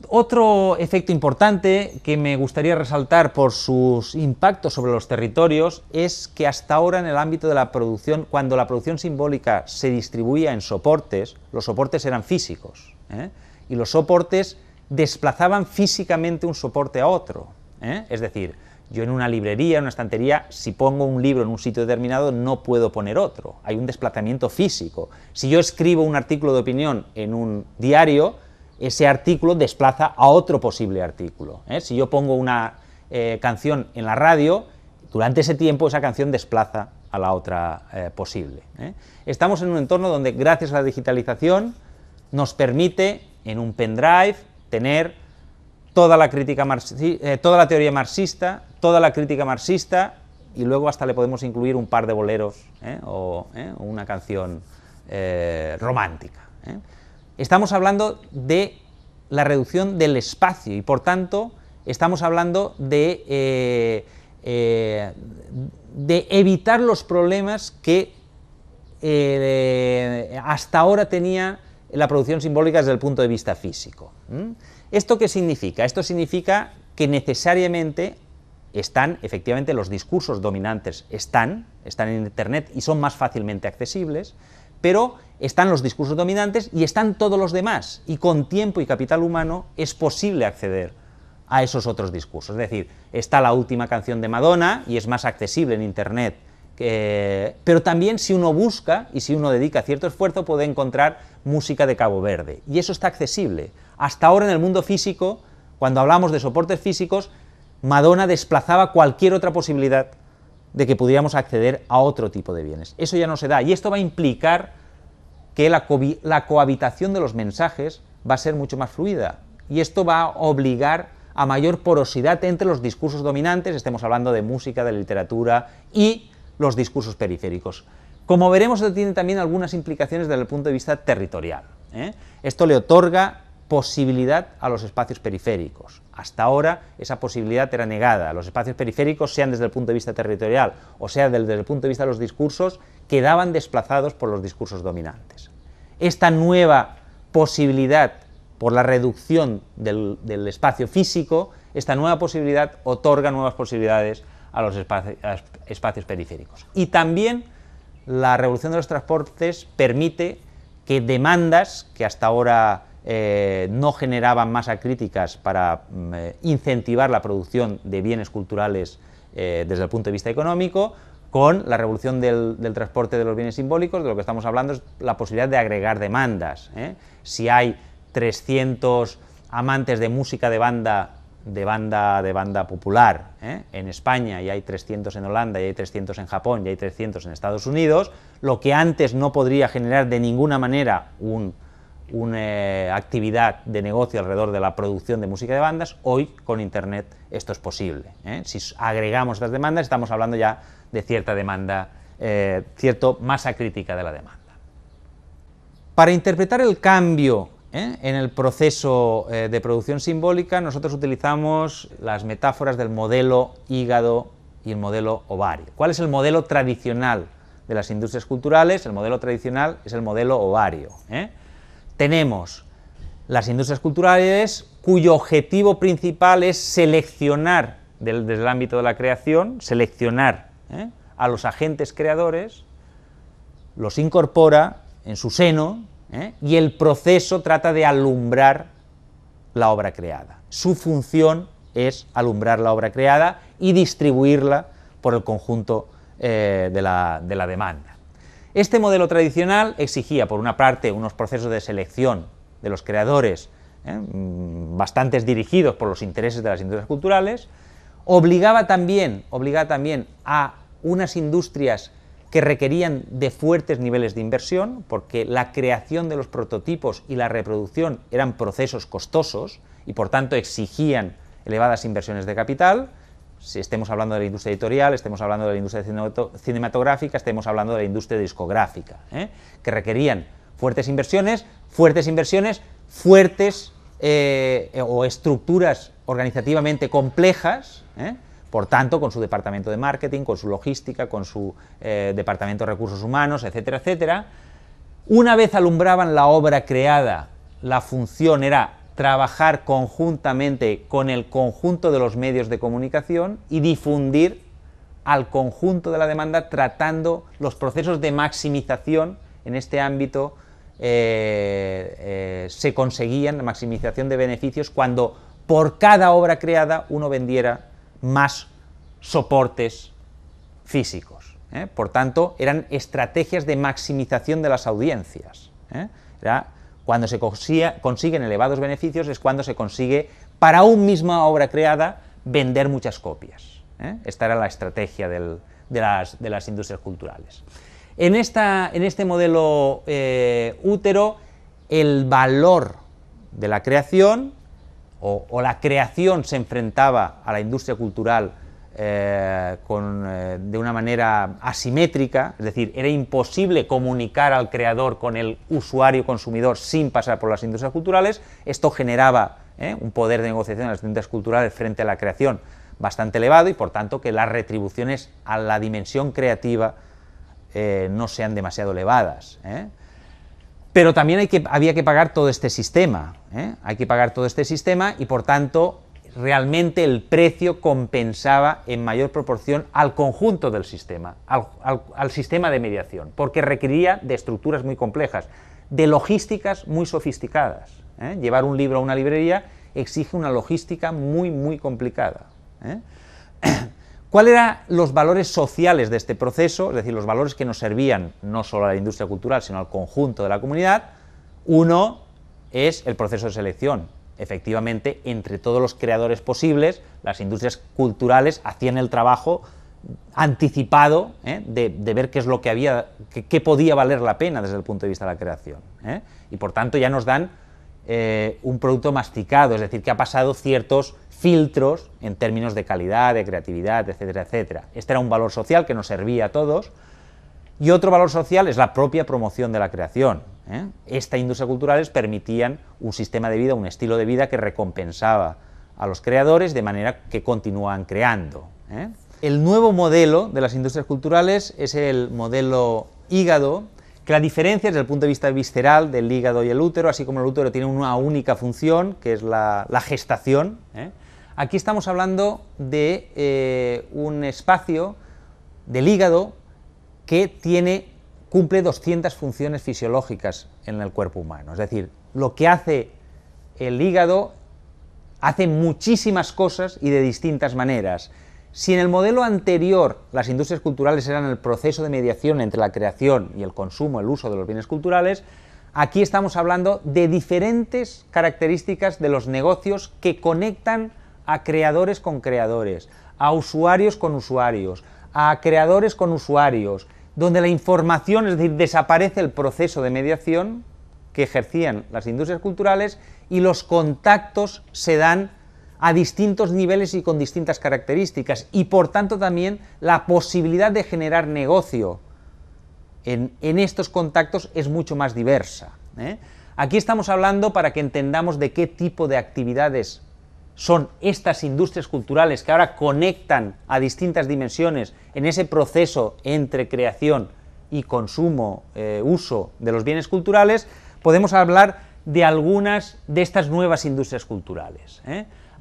Otro efecto importante que me gustaría resaltar por sus impactos sobre los territorios es que hasta ahora en el ámbito de la producción, cuando la producción simbólica se distribuía en soportes, los soportes eran físicos, y los soportes desplazaban físicamente un soporte a otro. Es decir, yo en una librería, en una estantería, si pongo un libro en un sitio determinado, no puedo poner otro. Hay un desplazamiento físico. Si yo escribo un artículo de opinión en un diario, ese artículo desplaza a otro posible artículo. Si yo pongo una canción en la radio, durante ese tiempo esa canción desplaza a la otra posible. Estamos en un entorno donde, gracias a la digitalización, nos permite en un pendrive tener toda la crítica toda la teoría marxista, toda la crítica marxista, y luego hasta le podemos incluir un par de boleros o una canción romántica. Estamos hablando de la reducción del espacio y, por tanto, estamos hablando de evitar los problemas que hasta ahora tenía la producción simbólica desde el punto de vista físico. ¿Esto qué significa? Esto significa que necesariamente efectivamente los discursos dominantes están en Internet y son más fácilmente accesibles, pero están los discursos dominantes y están todos los demás, y con tiempo y capital humano es posible acceder a esos otros discursos. Es decir, está la última canción de Madonna y es más accesible en Internet, pero también si uno busca y si uno dedica cierto esfuerzo puede encontrar música de Cabo Verde, y eso está accesible. Hasta ahora en el mundo físico, cuando hablamos de soportes físicos, Madonna desplazaba cualquier otra posibilidad de que pudiéramos acceder a otro tipo de bienes. Eso ya no se da, y esto va a implicar que la cohabitación de los mensajes va a ser mucho más fluida, y esto va a obligar a mayor porosidad entre los discursos dominantes, estemos hablando de música, de literatura, y los discursos periféricos. Como veremos, esto tiene también algunas implicaciones desde el punto de vista territorial. Esto le otorga posibilidad a los espacios periféricos. Hasta ahora esa posibilidad era negada. Los espacios periféricos, sean desde el punto de vista territorial o sea desde el punto de vista de los discursos, quedaban desplazados por los discursos dominantes. Esta nueva posibilidad, por la reducción del espacio físico, esta nueva posibilidad otorga nuevas posibilidades a los espacios periféricos. Y también la revolución de los transportes permite que demandas que hasta ahora no generaban masa críticas para incentivar la producción de bienes culturales desde el punto de vista económico, con la revolución del transporte de los bienes simbólicos, de lo que estamos hablando es la posibilidad de agregar demandas. Si hay 300 amantes de música de banda popular en España, y hay 300 en Holanda, y hay 300 en Japón, y hay 300 en Estados Unidos, lo que antes no podría generar de ninguna manera una actividad de negocio alrededor de la producción de música de bandas, hoy con Internet esto es posible. Si agregamos estas demandas, estamos hablando ya de cierta demanda, cierta masa crítica de la demanda. Para interpretar el cambio en el proceso de producción simbólica, nosotros utilizamos las metáforas del modelo hígado y el modelo ovario. ¿Cuál es el modelo tradicional de las industrias culturales? El modelo tradicional es el modelo ovario. Tenemos las industrias culturales cuyo objetivo principal es seleccionar, desde el ámbito de la creación, seleccionar a los agentes creadores, los incorpora en su seno, y el proceso trata de alumbrar la obra creada. Su función es alumbrar la obra creada y distribuirla por el conjunto de la demanda. Este modelo tradicional exigía, por una parte, unos procesos de selección de los creadores bastantes dirigidos por los intereses de las industrias culturales, obligaba también a unas industrias que requerían de fuertes niveles de inversión, porque la creación de los prototipos y la reproducción eran procesos costosos y por tanto exigían elevadas inversiones de capital. Si estemos hablando de la industria editorial, estemos hablando de la industria cinematográfica, estemos hablando de la industria discográfica, que requerían fuertes inversiones o estructuras organizativamente complejas, por tanto, con su departamento de marketing, con su logística, con su departamento de recursos humanos, etcétera, etcétera. Una vez alumbraban la obra creada, la función era trabajar conjuntamente con el conjunto de los medios de comunicación y difundir al conjunto de la demanda, tratando los procesos de maximización en este ámbito. Se conseguían la maximización de beneficios cuando por cada obra creada uno vendiera más soportes físicos. Por tanto, eran estrategias de maximización de las audiencias. Cuando se consiguen elevados beneficios es cuando se consigue, para una misma obra creada, vender muchas copias. Esta era la estrategia de las industrias culturales. En este modelo útero, el valor de la creación, o la creación se enfrentaba a la industria cultural de una manera asimétrica, es decir, era imposible comunicar al creador con el usuario consumidor sin pasar por las industrias culturales. Esto generaba un poder de negociación en las industrias culturales frente a la creación bastante elevado, y por tanto que las retribuciones a la dimensión creativa no sean demasiado elevadas. Pero también había que pagar todo este sistema, hay que pagar todo este sistema, y por tanto realmente el precio compensaba en mayor proporción al conjunto del sistema, al sistema de mediación, porque requería de estructuras muy complejas, de logísticas muy sofisticadas. Llevar un libro a una librería exige una logística muy complicada. ¿Cuáles eran los valores sociales de este proceso? Es decir, los valores que nos servían no solo a la industria cultural, sino al conjunto de la comunidad. Uno es el proceso de selección. Efectivamente, entre todos los creadores posibles, las industrias culturales hacían el trabajo anticipado de ver qué es lo que había, qué podía valer la pena desde el punto de vista de la creación. Y por tanto ya nos dan un producto masticado, es decir, que ha pasado ciertos filtros en términos de calidad, de creatividad, etcétera, etcétera. Este era un valor social que nos servía a todos. Y otro valor social es la propia promoción de la creación. Estas industrias culturales permitían un sistema de vida, un estilo de vida que recompensaba a los creadores de manera que continúan creando. El nuevo modelo de las industrias culturales es el modelo hígado, que la diferencia desde el punto de vista visceral del hígado y el útero, así como el útero tiene una única función, que es la gestación. Aquí estamos hablando de un espacio del hígado que cumple 200 funciones fisiológicas en el cuerpo humano. Es decir, lo que hace el hígado hace muchísimas cosas y de distintas maneras. Si en el modelo anterior las industrias culturales eran el proceso de mediación entre la creación y el consumo, el uso de los bienes culturales, aquí estamos hablando de diferentes características de los negocios que conectan a creadores con creadores, a usuarios con usuarios, a creadores con usuarios, donde la información, es decir, desaparece el proceso de mediación que ejercían las industrias culturales y los contactos se dan a distintos niveles y con distintas características, y por tanto también la posibilidad de generar negocio en estos contactos es mucho más diversa. Aquí estamos hablando para que entendamos de qué tipo de actividades son estas industrias culturales que ahora conectan a distintas dimensiones en ese proceso entre creación y consumo, uso de los bienes culturales. Podemos hablar de algunas de estas nuevas industrias culturales.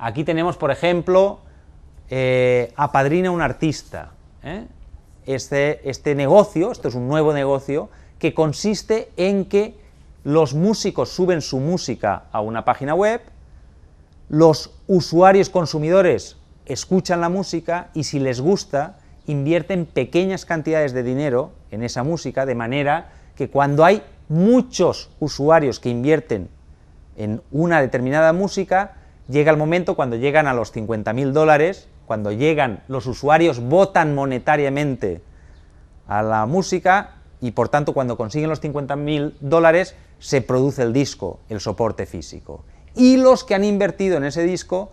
Aquí tenemos, por ejemplo, Apadrina un artista. Este negocio, esto es un nuevo negocio, que consiste en que los músicos suben su música a una página web, los usuarios consumidores escuchan la música y si les gusta, invierten pequeñas cantidades de dinero en esa música, de manera que cuando hay muchos usuarios que invierten en una determinada música, llega el momento cuando llegan a los $50.000, cuando llegan los usuarios votan monetariamente a la música y por tanto cuando consiguen los $50.000 se produce el disco, el soporte físico. Y los que han invertido en ese disco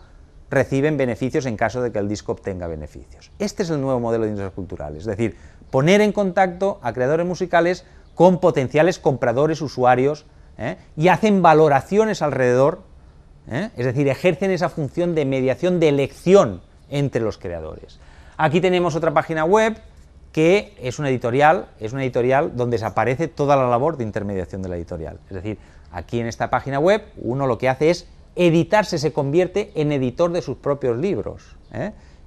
reciben beneficios en caso de que el disco obtenga beneficios. Este es el nuevo modelo de industrias culturales, es decir, poner en contacto a creadores musicales con potenciales compradores, usuarios, y hacen valoraciones alrededor, es decir, ejercen esa función de mediación, de elección entre los creadores. Aquí tenemos otra página web que es una editorial donde desaparece toda la labor de intermediación de la editorial. Es decir, aquí en esta página web uno lo que hace es editarse, se convierte en editor de sus propios libros,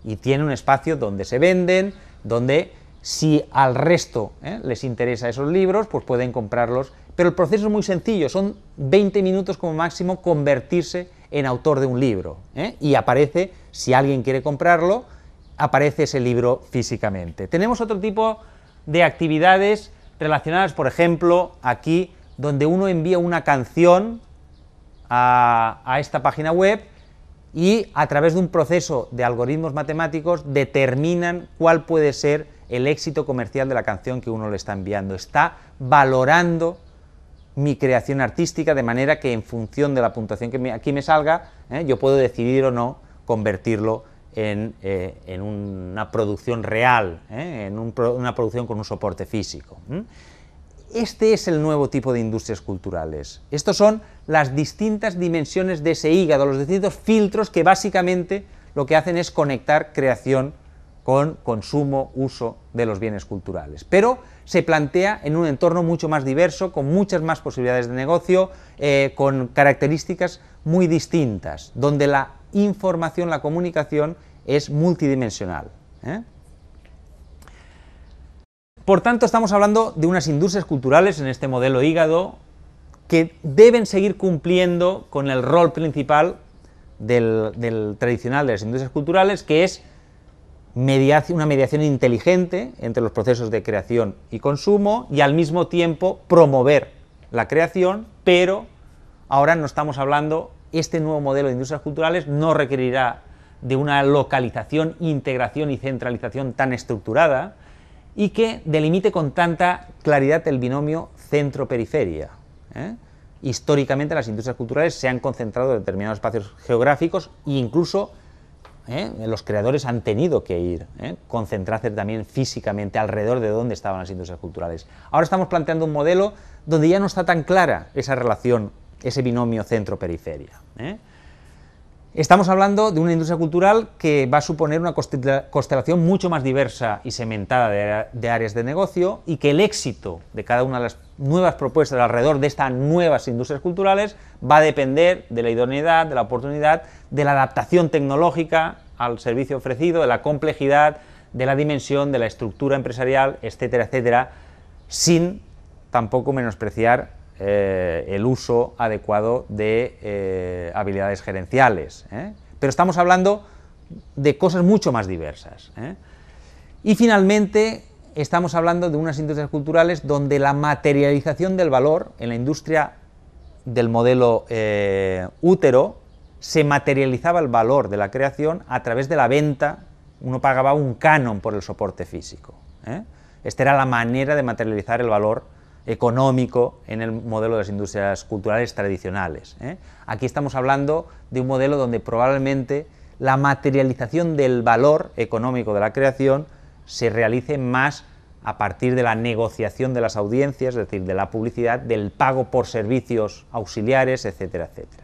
y tiene un espacio donde se venden, donde si al resto les interesa esos libros, pues pueden comprarlos, pero el proceso es muy sencillo, son 20 minutos como máximo convertirse en autor de un libro, y aparece, si alguien quiere comprarlo, aparece ese libro físicamente. Tenemos otro tipo de actividades relacionadas, por ejemplo, aquí, donde uno envía una canción a esta página web y a través de un proceso de algoritmos matemáticos determinan cuál puede ser el éxito comercial de la canción que uno le está enviando. Está valorando mi creación artística de manera que en función de la puntuación que aquí me salga, yo puedo decidir o no convertirlo en una producción real, en una producción con un soporte físico. Este es el nuevo tipo de industrias culturales. Estos son las distintas dimensiones de ese hígado, los distintos filtros que básicamente lo que hacen es conectar creación con consumo, uso de los bienes culturales. Pero se plantea en un entorno mucho más diverso, con muchas más posibilidades de negocio, con características muy distintas, donde la información, la comunicación es multidimensional. Por tanto, estamos hablando de unas industrias culturales en este modelo hígado que deben seguir cumpliendo con el rol principal del tradicional de las industrias culturales, que es una mediación inteligente entre los procesos de creación y consumo y al mismo tiempo promover la creación, pero ahora no estamos hablando, este nuevo modelo de industrias culturales no requerirá de una localización, integración y centralización tan estructurada y que delimite con tanta claridad el binomio centro-periferia. Históricamente las industrias culturales se han concentrado en determinados espacios geográficos e incluso los creadores han tenido que ir, concentrarse también físicamente alrededor de donde estaban las industrias culturales. Ahora estamos planteando un modelo donde ya no está tan clara esa relación, ese binomio centro-periferia. Estamos hablando de una industria cultural que va a suponer una constelación mucho más diversa y segmentada de áreas de negocio y que el éxito de cada una de las nuevas propuestas alrededor de estas nuevas industrias culturales va a depender de la idoneidad, de la oportunidad, de la adaptación tecnológica al servicio ofrecido, de la complejidad, de la dimensión, de la estructura empresarial, etcétera, etcétera, sin tampoco menospreciar el uso adecuado de habilidades gerenciales. Pero estamos hablando de cosas mucho más diversas. Y finalmente estamos hablando de unas industrias culturales donde la materialización del valor en la industria del modelo útero se materializaba el valor de la creación a través de la venta, uno pagaba un canon por el soporte físico. Esta era la manera de materializar el valor económico en el modelo de las industrias culturales tradicionales. Aquí estamos hablando de un modelo donde probablemente la materialización del valor económico de la creación se realice más a partir de la negociación de las audiencias, es decir, de la publicidad, del pago por servicios auxiliares, etcétera, etcétera.